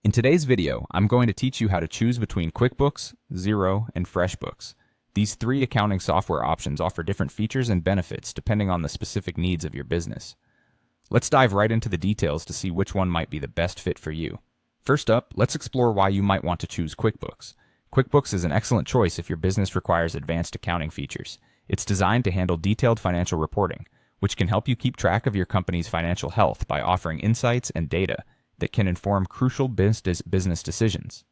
In today's video, I'm going to teach you how to choose between QuickBooks, Xero, and FreshBooks. These three accounting software options offer different features and benefits depending on the specific needs of your business. Let's dive right into the details to see which one might be the best fit for you. First up, let's explore why you might want to choose QuickBooks. QuickBooks is an excellent choice if your business requires advanced accounting features. It's designed to handle detailed financial reporting, which can help you keep track of your company's financial health by offering insights and data that can inform crucial business decisions.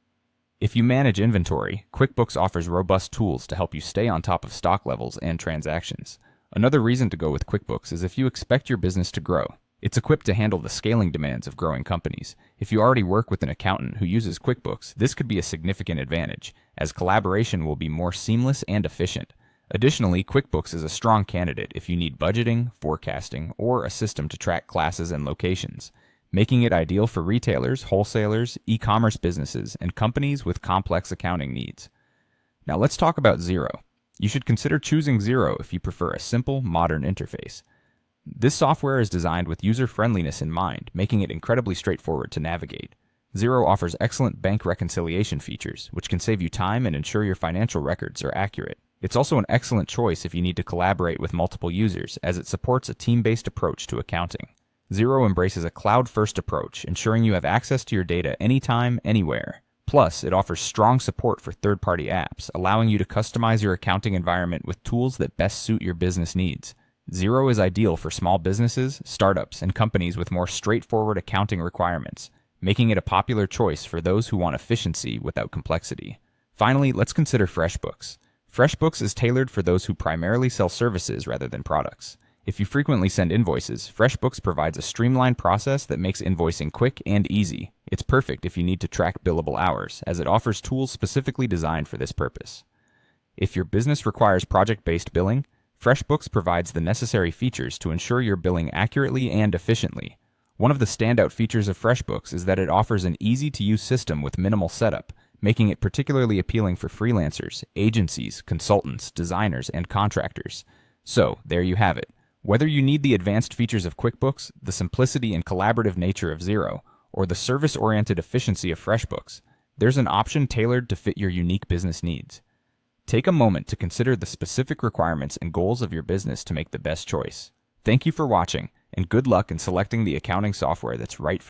If you manage inventory, QuickBooks offers robust tools to help you stay on top of stock levels and transactions. Another reason to go with QuickBooks is if you expect your business to grow. It's equipped to handle the scaling demands of growing companies. If you already work with an accountant who uses QuickBooks, this could be a significant advantage, as collaboration will be more seamless and efficient. Additionally, QuickBooks is a strong candidate if you need budgeting, forecasting, or a system to track classes and locations, making it ideal for retailers, wholesalers, e-commerce businesses, and companies with complex accounting needs. Now let's talk about Xero. You should consider choosing Xero if you prefer a simple, modern interface. This software is designed with user-friendliness in mind, making it incredibly straightforward to navigate. Xero offers excellent bank reconciliation features, which can save you time and ensure your financial records are accurate. It's also an excellent choice if you need to collaborate with multiple users, as it supports a team-based approach to accounting. Xero embraces a cloud-first approach, ensuring you have access to your data anytime, anywhere. Plus, it offers strong support for third-party apps, allowing you to customize your accounting environment with tools that best suit your business needs. Xero is ideal for small businesses, startups, and companies with more straightforward accounting requirements, making it a popular choice for those who want efficiency without complexity. Finally, let's consider FreshBooks. FreshBooks is tailored for those who primarily sell services rather than products. If you frequently send invoices, FreshBooks provides a streamlined process that makes invoicing quick and easy. It's perfect if you need to track billable hours, as it offers tools specifically designed for this purpose. If your business requires project-based billing, FreshBooks provides the necessary features to ensure you're billing accurately and efficiently. One of the standout features of FreshBooks is that it offers an easy-to-use system with minimal setup, making it particularly appealing for freelancers, agencies, consultants, designers, and contractors. So, there you have it. Whether you need the advanced features of QuickBooks, the simplicity and collaborative nature of Xero, or the service-oriented efficiency of FreshBooks, there's an option tailored to fit your unique business needs. Take a moment to consider the specific requirements and goals of your business to make the best choice. Thank you for watching, and good luck in selecting the accounting software that's right for you.